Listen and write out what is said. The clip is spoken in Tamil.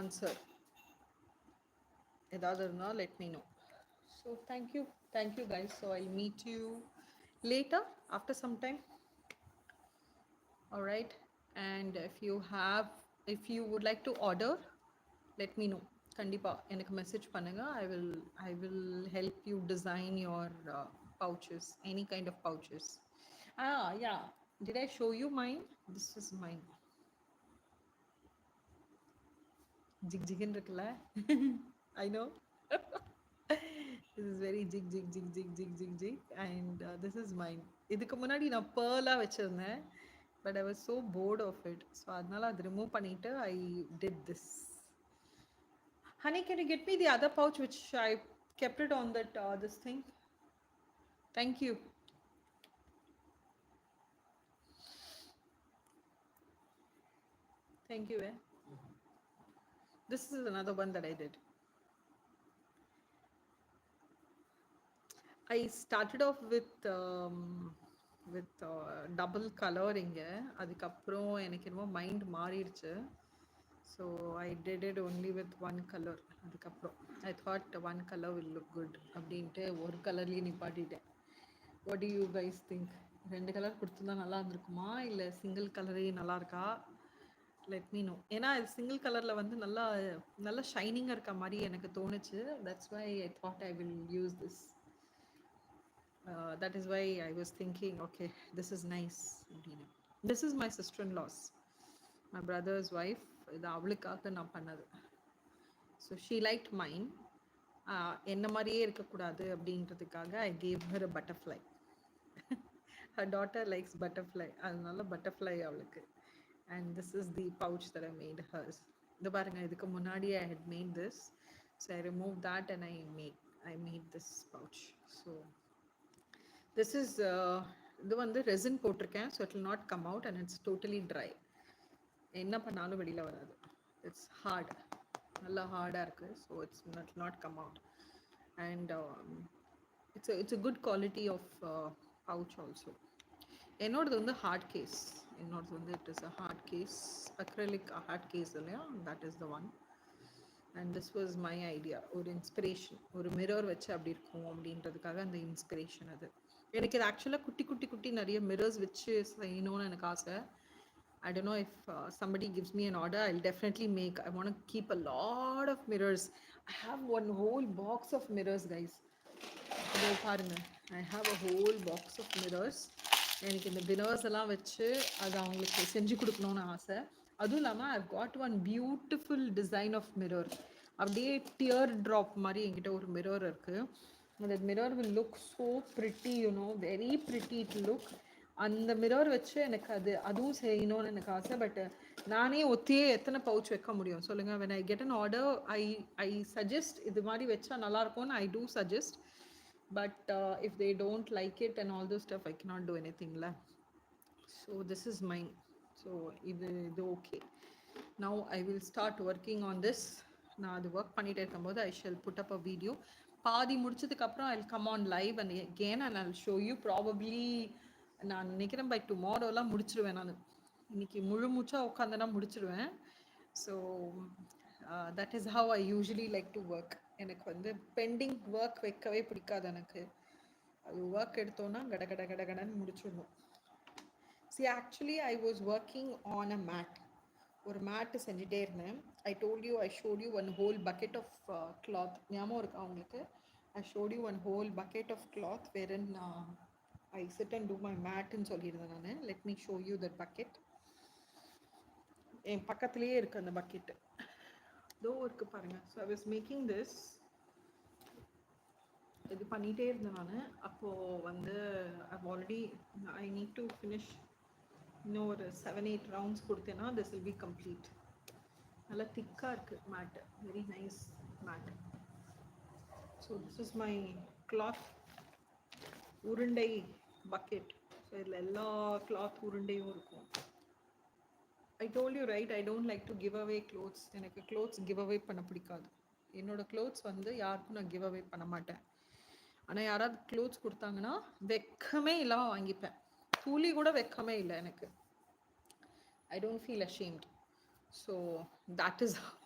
answer. ஏதாவது இருந்தா let me know. So thank you guys. So I'll meet you later after some time. All right. And if you would like to order, let me know. கண்டிப்பா எனக்கு மெசேஜ் பண்ணுங்க. I will help you design your pouches, any kind of pouches. Yeah, did I show you mine? This is mine. ஜிக் ஜிக்னு இருக்குல்ல. I know. This is very jig jig jig jig jig jig jig and this is mine. இதுக்கு முன்னாடி நான் pearl வச்சிருந்தேன், but I was so bored of it, so அதனால அதை remove பண்ணிட்டு I did this. Honey, can you get me the other pouch which I kept it on that this thing? Thank you. Thank you. This is another one that I did. I started off with double coloring. அதுக்கப்புறம் எனக்கு என்னமோ மைண்ட் மாறிடுச்சு. So I did it only with one color. அதுக்கப்புறம் I thought one color will look good அப்படின்ட்டு ஒரு கலர்லேயே நிப்பாட்டிட்டேன். What do you guys think? ரெண்டு கலர் கொடுத்துருந்தா நல்லா இருந்திருக்குமா இல்லை சிங்கிள் கலரே நல்லா இருக்கா? Let me know. ஏன்னா சிங்கிள் கலரில் வந்து நல்லா நல்லா ஷைனிங்காக இருக்க மாதிரி எனக்கு தோணுச்சு. That's why I thought I will use this. That is why I was thinking, okay, this is nice. This is my sister-in-law's, my brother's wife. இது அவளுக்காக நான் பண்ணது. So she liked mine. என்ன மாதிரியே இருக்கக்கூடாது அப்படின்றதுக்காக I gave her a butterfly. Her daughter likes butterfly, அதனால butterfly அவளுக்கு. And this is the pouch that I made hers. இந்த பாருங்க, இதுக்கு முன்னாடி I had made this, so I removed that and I made this pouch. So this is இது வந்து ரெசின் போட்டிருக்கேன், so it will not come out and it's totally dry. என்ன பண்ணாலும் வெளியில வராது. It's hard, நல்லா ஹார்டாக இருக்குது, so it's not come out. And it's a good quality of pouch also. என்னோடது வந்து ஹார்ட் கேஸ். என்னோடது வந்து it is a hard case, acrylic hard case இல்லையா, that is the one. And this was my idea, ஒரு இன்ஸ்பிரேஷன், ஒரு மிரர் வச்சு அப்படி இருக்கும் அப்படின்றதுக்காக அந்த இன்ஸ்பிரேஷன் அது. எனக்கு இது ஆக்சுவலாக குட்டி குட்டி குட்டி நிறைய மிரர்ஸ் வச்சு செய்யணும்னு எனக்கு ஆசை. I don't know if somebody gives me an order, I'll definitely make. I want to keep a lot of mirrors. I have one whole box of mirrors, guys. இதோ பாருங்க, I have a whole box of mirrors. எனக்கு இந்த மிரர்ஸ் எல்லாம் வச்சு அதை அவங்களுக்கு செஞ்சு கொடுக்கணும்னு ஆசை. அதுவும் இல்லாமல் I've got one beautiful design of mirror. அப்படியே டியர் ட்ராப் மாதிரி என்கிட்ட ஒரு மிரர் இருக்குது. அந்த mirror will look so pretty, you know, very pretty to look. அந்த மிரர் வச்சு எனக்கு அதுவும் செய்யணும்னு எனக்கு ஆசை. பட் நானே ஒத்தியே எத்தனை பவுச் வைக்க முடியும் சொல்லுங்கள்? when I get an order, I suggest இது மாதிரி வச்சா நல்லாயிருக்கும்னு I do suggest. But if they don't like it and all this stuff, I cannot do anything la. So this is mine. So இது okay. Now I will start working on this. நான் அது ஒர்க் பண்ணிகிட்டே இருக்கும்போது I shall put up a video. பாதி முடிச்சதுக்கப்புறம் I'll come on live and again and I'll show you. Probably நான் நினைக்கிறேன் by tomorrowலாம் முடிச்சிருவேன். நான் இன்னைக்கு முழு மூச்சாக உட்காந்தனா முடிச்சிருவேன். So that is how I usually like to work. எனக்கு வந்து பெண்டிங் ஒர்க் வைக்கவே பிடிக்காது. எனக்கு அது ஒர்க் எடுத்தோன்னா கடன்னு முடிச்சிடணும். See, actually I was working on a mat. ஒரு மேட்டு செஞ்சுட்டே இருந்தேன். I told you, I showed you one whole bucket of cloth. ஞாபகம் இருக்கா உங்களுக்கு? I showed you one whole bucket of cloth wherein I sit and do my mat ன்னு சொல்லியிருந்தேன் நான். Let me show you that bucket. என் பக்கத்துலேயே இருக்குது அந்த பக்கெட்டு, இதோ இருக்குது பாருங்கள். So I was making this. இது பண்ணிகிட்டே இருந்தேன் நான். அப்போது வந்து I need to finish இன்னும் ஒரு 7-8 rounds கொடுத்தேன்னா this will be complete. நல்லா திக்காக இருக்குது mat, very nice mat. So this is my cloth உருண்டை பக்கெட். ஸோ இதில் எல்லா கிளாத் உருண்டையும் இருக்கும். I told you right, I don't like to give away clothes. எனக்கு clothes give away பண்ண பிடிக்காது. என்னோட clothes வந்து யாருக்கும் நான் give away பண்ண மாட்டேன். ஆனால் யாராவது clothes கொடுத்தாங்கன்னா வெக்கமே இல்லாமல் வாங்கிப்பேன். துளி கூட வெக்கமே இல்லை எனக்கு. I don't feel ashamed. So that is